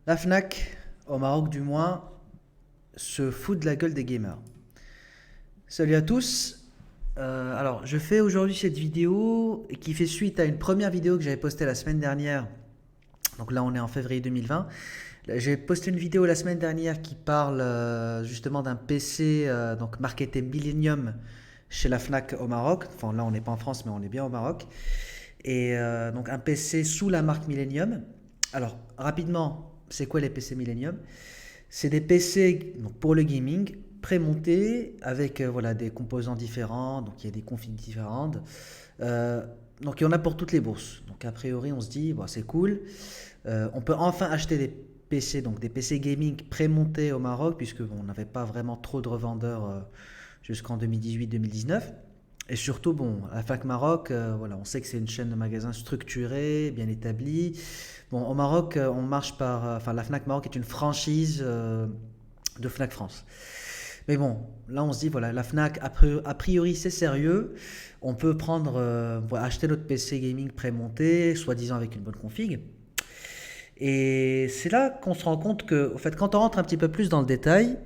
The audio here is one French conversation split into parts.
La Fnac, au Maroc du moins, se fout de la gueule des gamers. Salut à tous. Alors, je fais aujourd'hui cette vidéo qui fait suite à une première vidéo que j'avais postée la semaine dernière. Donc là, on est en février 2020. J'ai posté une vidéo la semaine dernière qui parle justement d'un PC donc marketé Millennium chez la Fnac au Maroc. Enfin, là, on n'est pas en France, mais on est bien au Maroc. Et donc un PC sous la marque Millennium. Alors, rapidement, c'est quoi les PC Millennium? C'est des PC donc pour le gaming pré-montés avec voilà, des composants différents, donc il y a des configs différentes. Euh, donc il y en a pour toutes les bourses. Donc a priori on se dit bon, c'est cool. On peut enfin acheter des PC, donc des PC gaming pré-montés au Maroc, puisque bon, on n'avait pas vraiment trop de revendeurs jusqu'en 2018-2019. Et surtout, bon, la FAC Maroc, voilà, on sait que c'est une chaîne de magasins structurée, bien établie. Bon, au Maroc, on marche par, enfin, la Fnac Maroc est une franchise de Fnac France. Mais bon, là, on se dit, voilà, la Fnac, a priori, c'est sérieux. On peut prendre, voilà, acheter notre PC gaming pré-monté, soi-disant avec une bonne config. Et c'est là qu'on se rend compte que, au fait, quand on rentre un petit peu plus dans le détail,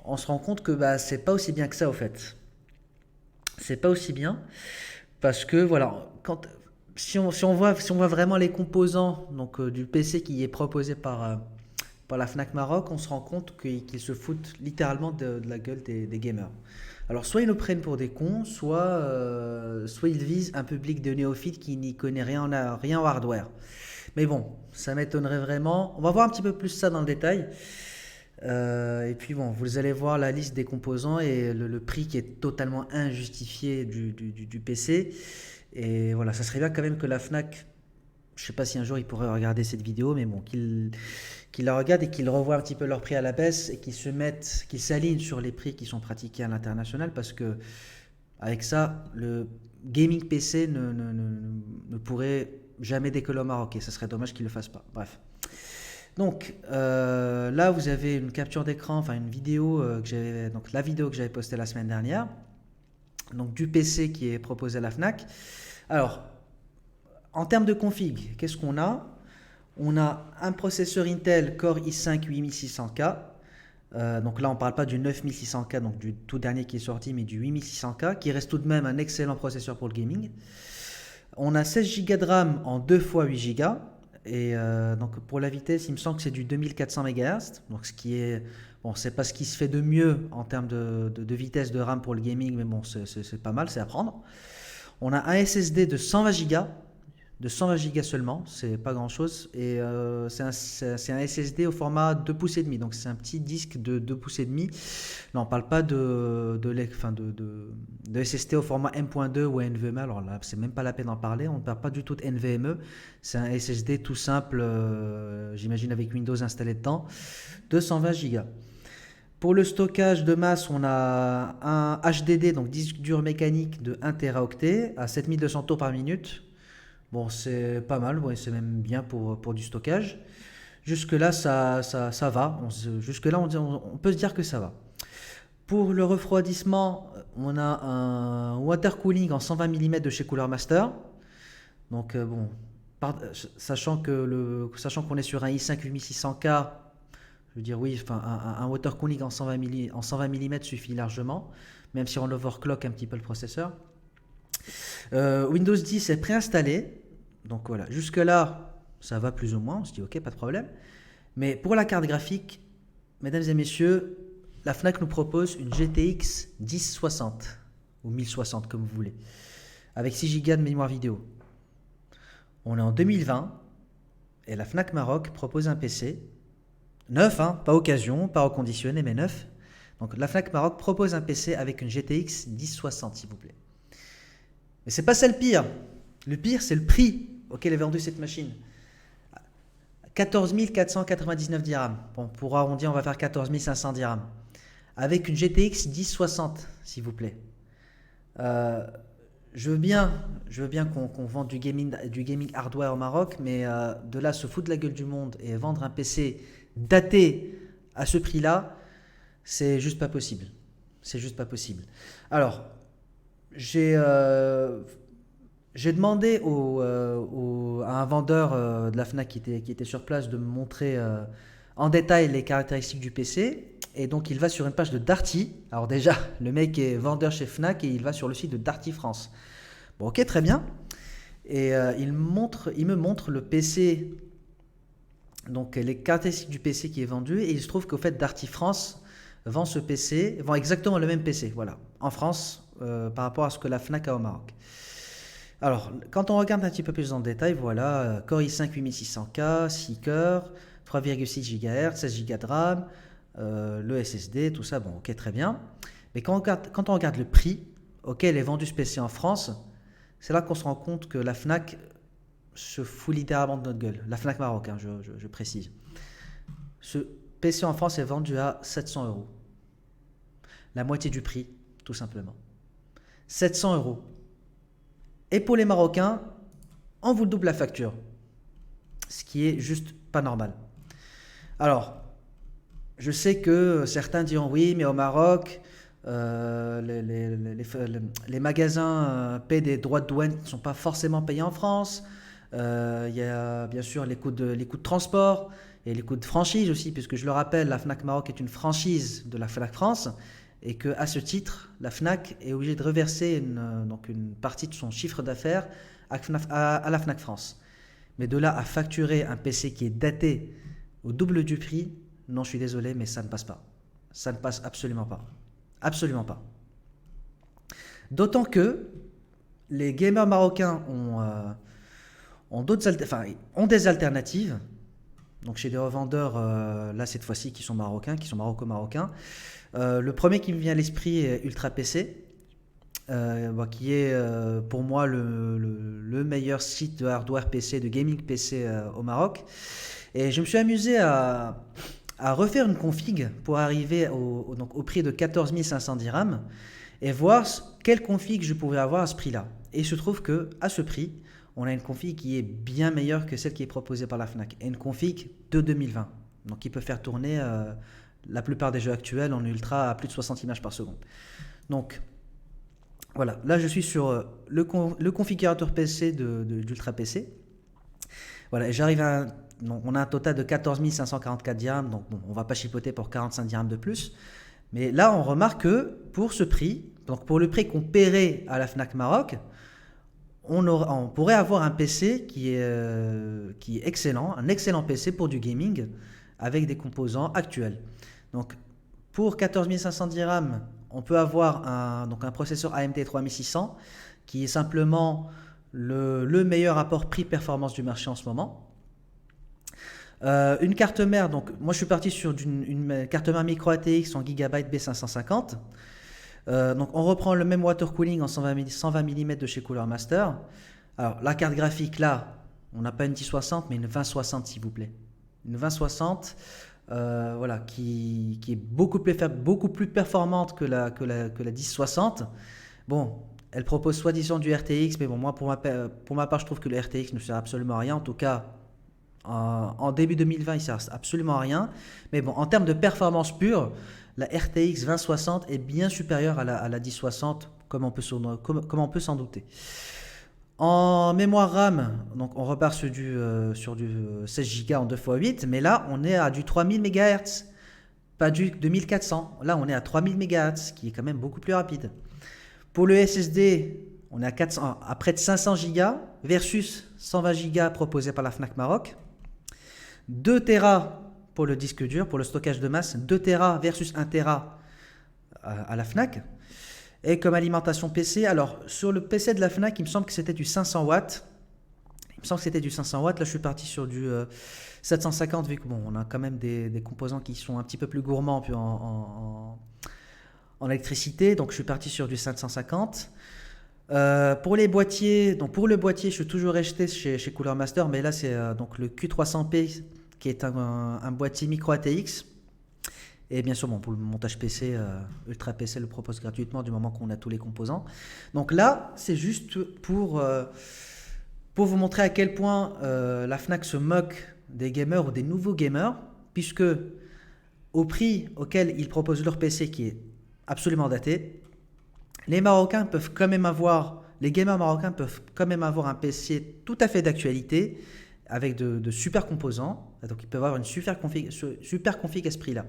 on se rend compte que bah, c'est pas aussi bien que ça, au fait. C'est pas aussi bien. Parce que voilà, si on voit vraiment les composants donc, du PC qui est proposé par la Fnac Maroc, on se rend compte qu'ils se foutent littéralement de la gueule des gamers. Alors soit ils nous prennent pour des cons, soit ils visent un public de néophytes qui n'y connaît rien au hardware. Mais bon, ça m'étonnerait vraiment. On va voir un petit peu plus ça dans le détail. Et puis bon, vous allez voir la liste des composants et le prix qui est totalement injustifié du PC. Et voilà, ça serait bien quand même que la Fnac, je sais pas si un jour ils pourraient regarder cette vidéo, mais bon, qu'ils la regardent et qu'ils revoient un petit peu leur prix à la baisse et qu'ils s'alignent sur les prix qui sont pratiqués à l'international parce que avec ça, le gaming PC ne pourrait jamais décoller au Maroc et ça serait dommage qu'ils le fassent pas. Bref. Donc là, vous avez une capture d'écran, enfin une vidéo donc la vidéo que j'avais postée la semaine dernière, donc du PC qui est proposé à la Fnac. Alors, en termes de config, qu'est-ce qu'on a? On a un processeur Intel Core i5 8600K. Donc là, on ne parle pas du 9600K, donc du tout dernier qui est sorti, mais du 8600K, qui reste tout de même un excellent processeur pour le gaming. On a 16 Go de RAM en 2 fois 8 Go. Et donc pour la vitesse, il me semble que c'est du 2400 MHz. Donc ce qui est, bon, c'est pas ce qui se fait de mieux en termes de vitesse de RAM pour le gaming, mais bon, c'est pas mal, c'est à prendre. On a un SSD de 120 Go seulement, c'est pas grand chose. Et c'est un SSD au format 2 pouces et demi, donc c'est un petit disque de 2 pouces et demi. Là, on parle pas de SSD au format M.2 ou NVMe, alors là, c'est même pas la peine d'en parler, on ne parle pas du tout de NVMe, c'est un SSD tout simple, j'imagine avec Windows installé dedans, 220 Go. Pour le stockage de masse, on a un HDD, donc disque dur mécanique de 1 Teraoctet à 7200 tours par minute. Bon, c'est pas mal, ouais, c'est même bien pour du stockage. Jusque-là, ça va. Jusque-là, on peut se dire que ça va. Pour le refroidissement, on a un water cooling en 120 mm de chez Cooler Master. Donc, bon, sachant qu'on est sur un i5 8600K, je veux dire, oui, enfin, un water cooling en 120 mm suffit largement, même si on overclock un petit peu le processeur. Windows 10 est préinstallé. Donc voilà, jusque-là, ça va plus ou moins. On se dit, ok, pas de problème. Mais pour la carte graphique, mesdames et messieurs, la Fnac nous propose une GTX 1060 ou 1060 comme vous voulez, avec 6 Go de mémoire vidéo. On est en 2020 et la Fnac Maroc propose un PC neuf, hein, pas occasion, pas reconditionné, mais neuf. Donc la Fnac Maroc propose un PC avec une GTX 1060, s'il vous plaît. Mais c'est pas ça le pire. Le pire, c'est le prix auquel est vendue cette machine. 14 499 dirhams. Bon, pour arrondir, on va faire 14 500 dirhams. Avec une GTX 1060, s'il vous plaît. Euh, je veux bien qu'on vende du gaming hardware au Maroc, mais de là se foutre de la gueule du monde et vendre un PC daté à ce prix-là, c'est juste pas possible. C'est juste pas possible. Alors, j'ai J'ai demandé à un vendeur de la Fnac qui était sur place de me montrer en détail les caractéristiques du PC. Et donc il va sur une page de Darty. Alors déjà, le mec est vendeur chez Fnac et il va sur le site de Darty France. Bon, ok, très bien. Et il me montre le PC, donc les caractéristiques du PC qui est vendu. Et il se trouve qu'au fait, Darty France vend ce PC, vend exactement le même PC, voilà, en France, par rapport à ce que la Fnac a au Maroc. Alors, quand on regarde un petit peu plus en détail, voilà, Core i5 8600K, 6 cœurs, 3,6 GHz, 16 Go de RAM, le SSD, tout ça, bon, ok, très bien. Mais quand on regarde le prix auquel est vendu ce PC en France, c'est là qu'on se rend compte que la Fnac se fout littéralement de notre gueule. La Fnac Maroc, hein, je précise. Ce PC en France est vendu à 700 euros. La moitié du prix, tout simplement. 700 euros. Et pour les Marocains, on vous double la facture. Ce qui est juste pas normal. Alors, je sais que certains diront oui, mais au Maroc, les magasins paient des droits de douane qui ne sont pas forcément payés en France. Il y a bien sûr les coûts de transport et les coûts de franchise aussi, puisque je le rappelle, la Fnac Maroc est une franchise de la Fnac France et qu'à ce titre, la Fnac est obligée de reverser donc une partie de son chiffre d'affaires à la Fnac France. Mais de là à facturer un PC qui est daté au double du prix, non, je suis désolé, mais ça ne passe pas. Ça ne passe absolument pas. Absolument pas. D'autant que les gamers marocains ont des alternatives. Donc chez des revendeurs, là cette fois-ci, qui sont marocains, qui sont maroco-marocains. Le premier qui me vient à l'esprit est Ultra PC, qui est pour moi le meilleur site de hardware PC, de gaming PC au Maroc. Et je me suis amusé à refaire une config pour arriver donc au prix de 14 500 dirhams et voir quelle config je pouvais avoir à ce prix-là. Et il se trouve que à ce prix, on a une config qui est bien meilleure que celle qui est proposée par la Fnac. Et une config de 2020. Donc qui peut faire tourner la plupart des jeux actuels en ultra à plus de 60 images par seconde. Donc voilà, là je suis sur le configurateur PC d'Ultra PC. Voilà, et j'arrive donc on a un total de 14 544 dirhams, donc bon, on ne va pas chipoter pour 45 dirhams de plus. Mais là, on remarque que pour ce prix, donc pour le prix qu'on paierait à la Fnac Maroc, on pourrait avoir un PC qui est excellent, un excellent PC pour du gaming avec des composants actuels. Donc pour 14 500 dirhams, on peut avoir un processeur AMD 3600 qui est simplement le meilleur rapport prix-performance du marché en ce moment. Une carte mère, donc moi je suis parti sur une carte mère micro ATX en GB B550. Donc on reprend le même water cooling en 120 mm de chez Cooler Master. Alors la carte graphique là, on n'a pas une 1060 mais une 2060 s'il vous plaît. Une 2060 voilà, qui est beaucoup plus performante que la 1060. Bon, elle propose soi-disant du RTX, mais bon, moi pour ma part je trouve que le RTX ne sert absolument à rien. En tout cas, en début 2020 il sert absolument à rien. Mais bon, en termes de performance pure, la RTX 2060 est bien supérieure à la 1060, comme on peut s'en douter. En mémoire RAM, donc on repart sur du 16 Go en 2x8, mais là on est à du 3000 MHz, pas du 2400. Là on est à 3000 MHz, qui est quand même beaucoup plus rapide. Pour le SSD, on est à près de 500 Go versus 120 Go proposé par la Fnac Maroc. 2 Tera pour le disque dur, pour le stockage de masse, 2 Tera versus 1 Tera à la Fnac. Et comme alimentation PC, alors sur le PC de la Fnac, il me semble que c'était du 500 watts. Là je suis parti sur du 750, vu que bon, on a quand même des composants qui sont un petit peu plus gourmands puis en électricité, donc je suis parti sur du 750. Pour les boîtiers, donc pour le boîtier, je suis toujours resté chez Cooler Master, mais là c'est donc le Q300P qui est un boîtier micro ATX. Et bien sûr, bon, pour le montage PC, Ultra PC le propose gratuitement du moment qu'on a tous les composants. Donc là, c'est juste pour vous montrer à quel point la Fnac se moque des gamers ou des nouveaux gamers, puisque au prix auquel ils proposent leur PC qui est absolument daté, les Marocains peuvent quand même avoir les gamers marocains peuvent quand même avoir un PC tout à fait d'actualité, avec de super composants. Donc ils peuvent avoir une super config à ce prix-là.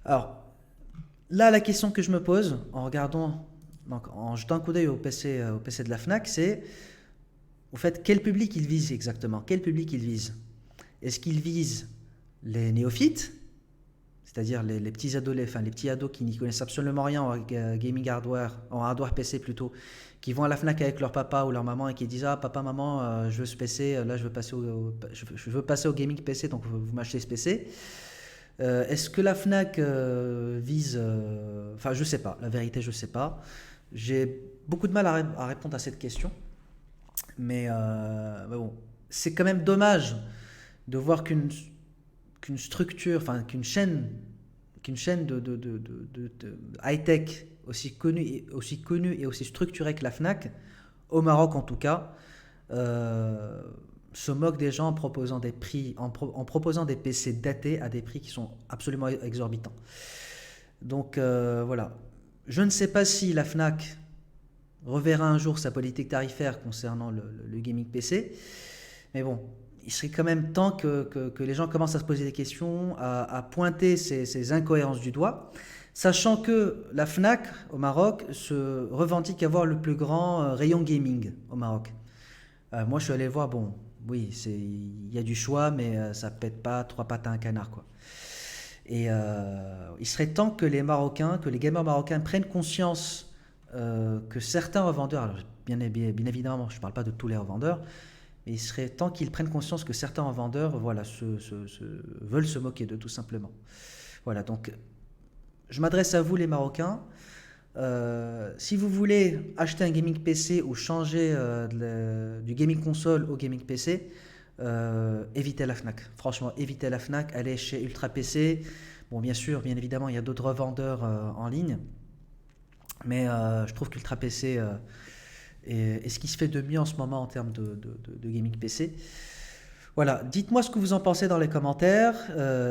Alors, là, la question que je me pose en regardant, donc en jetant un coup d'œil au PC de la Fnac, c'est au fait quel public il vise exactement. Quel public il vise? Est-ce qu'il vise les néophytes, c'est-à-dire les petits adolescents, enfin les petits ados qui n'y connaissent absolument rien en gaming hardware, en hardware PC plutôt, qui vont à la Fnac avec leur papa ou leur maman et qui disent ah papa maman je veux ce PC, là je veux passer je veux passer au gaming PC, donc vous m'achetez ce PC. Est-ce que la Fnac vise enfin je sais pas, la vérité je sais pas. J'ai beaucoup de mal à répondre à cette question, mais bon, c'est quand même dommage de voir qu'une structure, enfin qu'une chaîne de high-tech aussi connue et aussi structurée que la Fnac, au Maroc en tout cas, se moque des gens en proposant des prix, en proposant des PC datés à des prix qui sont absolument exorbitants. Donc voilà, je ne sais pas si la Fnac reverra un jour sa politique tarifaire concernant le gaming PC, mais bon, il serait quand même temps que les gens commencent à se poser des questions, à pointer ces incohérences du doigt, sachant que la Fnac au Maroc se revendique avoir le plus grand rayon gaming au Maroc. Moi je suis allé voir, bon, oui, il y a du choix, mais ça pète pas trois pattes à un canard, quoi. Et il serait temps que les Marocains, que les gamers marocains prennent conscience que certains revendeurs, alors bien évidemment je ne parle pas de tous les revendeurs, mais il serait temps qu'ils prennent conscience que certains revendeurs voilà, veulent se moquer d'eux tout simplement. Voilà, donc je m'adresse à vous les Marocains. Si vous voulez acheter un gaming PC ou changer du gaming console au gaming PC, évitez la Fnac. Franchement, évitez la Fnac, allez chez Ultra PC. Bon, bien sûr, bien évidemment, il y a d'autres revendeurs en ligne, mais je trouve qu'Ultra PC est ce qui se fait de mieux en ce moment en termes de gaming PC. Voilà, dites-moi ce que vous en pensez dans les commentaires.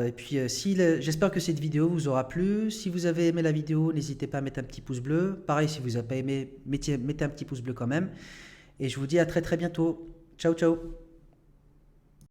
Et puis, j'espère que cette vidéo vous aura plu. Si vous avez aimé la vidéo, n'hésitez pas à mettre un petit pouce bleu. Pareil, si vous n'avez pas aimé, mettez un petit pouce bleu quand même. Et je vous dis à très très bientôt. Ciao, ciao.